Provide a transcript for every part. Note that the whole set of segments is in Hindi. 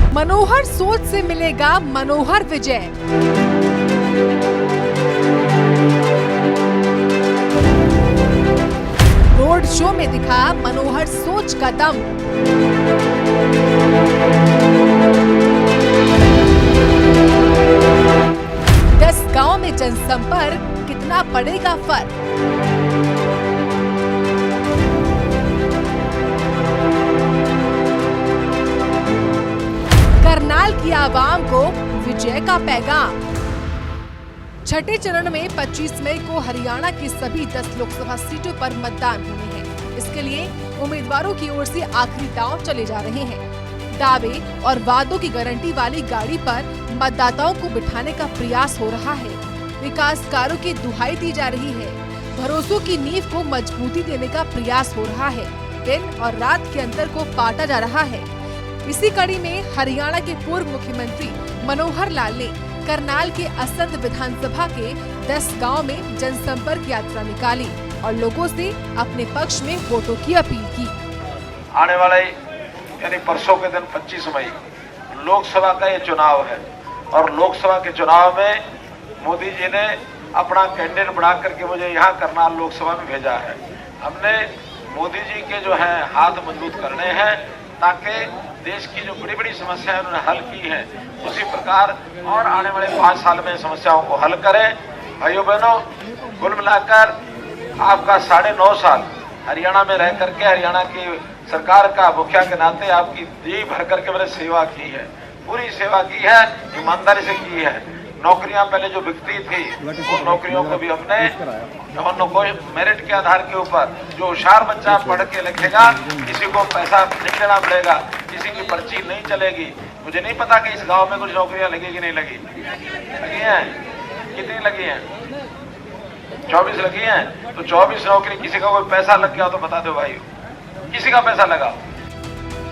मनोहर सोच से मिलेगा मनोहर विजय। रोड शो में दिखा मनोहर सोच का दम। 10 गांव में जनसंपर्क, कितना पड़ेगा फर्क। करनाल की आवाम को विजय का पैगाम। छठे चरण में 25 मई को हरियाणा की सभी 10 लोकसभा सीटों पर मतदान होने हैं। इसके लिए उम्मीदवारों की ओर से आखिरी दांव चले जा रहे हैं। दावे और वादों की गारंटी वाली गाड़ी पर मतदाताओं को बिठाने का प्रयास हो रहा है। विकास कार्यों की दुहाई दी जा रही है। भरोसों की नींव को मजबूती देने का प्रयास हो रहा है। दिन और रात के अंतर को पाटा जा रहा है। इसी कड़ी में हरियाणा के पूर्व मुख्यमंत्री मनोहर लाल ने करनाल के असंध विधानसभा के 10 गांव में जनसंपर्क यात्रा निकाली और लोगों से अपने पक्ष में वोटों की अपील की। आने वाले यानी परसों के दिन 25 मई लोकसभा का ये चुनाव है और लोकसभा के चुनाव में मोदी जी ने अपना कैंडिडेट बना करके मुझे यहाँ करनाल लोकसभा में भेजा है। हमने मोदी जी के जो है हाथ मजबूत करने हैं ताकि देश की जो बड़ी बड़ी समस्याएं उन्होंने हल की हैं उसी प्रकार और आने वाले 5 साल में समस्याओं को हल करें। भाइयों बहनों, कुल मिलाकर आपका 9.5 साल हरियाणा में रह करके हरियाणा की सरकार का मुखिया के नाते आपकी जी भर करके मैंने सेवा की है, पूरी सेवा की है, ईमानदारी से की है। नौकरियां पहले जो बिकती थी उन नौकरियों को भी हमने मेरिट के आधार के ऊपर जो होशियार बच्चा पढ़ के लिखेगा किसी को पैसा नहीं देना पड़ेगा, किसी की पर्ची नहीं चलेगी। मुझे नहीं पता कि इस गांव में कुछ नौकरियां लगी कि नहीं लगी हैं, कितनी लगी हैं? 24 लगी हैं। तो 24 नौकरी किसी का कोई पैसा लग गया तो बता दो भाई, किसी का पैसा लगा।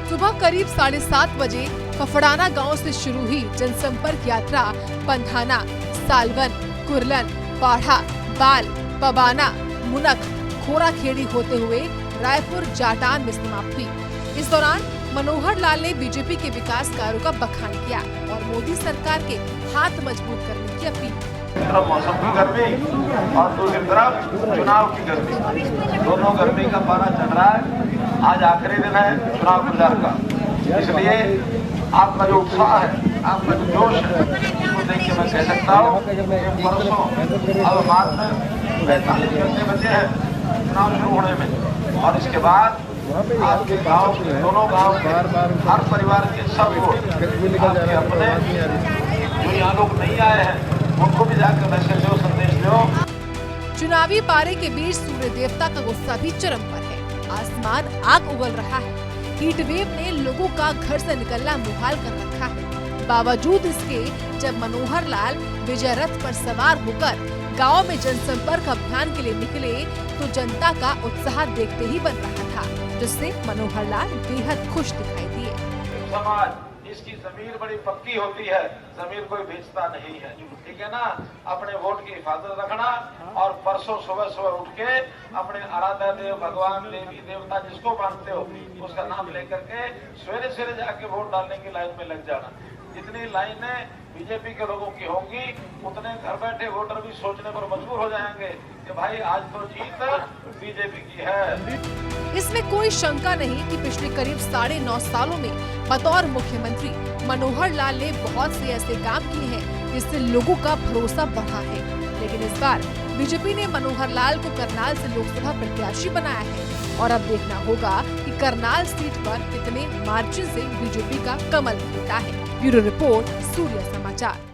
सुबह करीब 7:30 बजे फफड़ाना गांव से शुरू हुई जनसंपर्क यात्रा पंधाना, सालवन, कुरलन, बाढ़ा, बाल, पबाना, मुनक, खोराखेड़ी होते हुए रायपुर जाटान में समाप्त हुई। इस दौरान मनोहर लाल ने बीजेपी के विकास कार्यों का बखान किया और मोदी सरकार के हाथ मजबूत करने की अपील। मौसम की गर्मी और दूसरी तरफ चुनाव की गर्मी, दोनों गर्मी का पारा चढ़ रहा है। आज आखिरी दिन है चुनाव प्रचार का, इसलिए आपका जो उत्साह है, आपका जो जोश है, उसको देख के मैं कह सकता हूँ कि परसों अब मात्र 45 घंटे बचे हैं चुनाव शुरू होने में और इसके बाद आपके गांव के दोनों गांव के हर परिवार के सब लोग अपने जो यहाँ लोग नहीं आए हैं उनको भी जाकर मैसेज दो, संदेश दो। चुनावी पारे के बीच सूर्य देवता का गुस्सा भी चरम पर है। आसमान आग उगल रहा है। हीट वेव ने लोगों का घर से निकलना मुहाल कर रखा है। बावजूद इसके जब मनोहर लाल विजय रथ पर सवार होकर गांव में जनसंपर्क अभियान के लिए निकले तो जनता का उत्साह देखते ही बन रहा था, जिससे मनोहर लाल बेहद खुश दिखाई दिए। समाज इसकी जमीन बड़ी पक्की होती है, जमीन कोई बेचता नहीं है, ठीक है ना। अपने वोट की हिफाजत रखना और परसों सुबह सुबह उठ के अपने आराध्य देव, भगवान, देवी देवता जिसको मानते हो उसका नाम लेकर के सवेरे सवेरे जाके वोट डालने की लाइन में लग जाना। जितनी लाइनें बीजेपी के लोगों की होंगी उतने घर बैठे वोटर भी सोचने पर मजबूर हो जाएंगे कि भाई आज तो जीत बीजेपी की है। इसमें कोई शंका नहीं कि पिछले करीब 9.5 सालों में बतौर मुख्यमंत्री मनोहर लाल ने बहुत से ऐसे काम किए हैं जिससे लोगों का भरोसा बढ़ा है। लेकिन इस बार बीजेपी ने मनोहर लाल को करनाल से लोकसभा प्रत्याशी बनाया है और अब देखना होगा कि करनाल सीट पर कितने मार्जिन से बीजेपी का कमल खिलता है। ब्यूरो रिपोर्ट, सूर्य समाचार।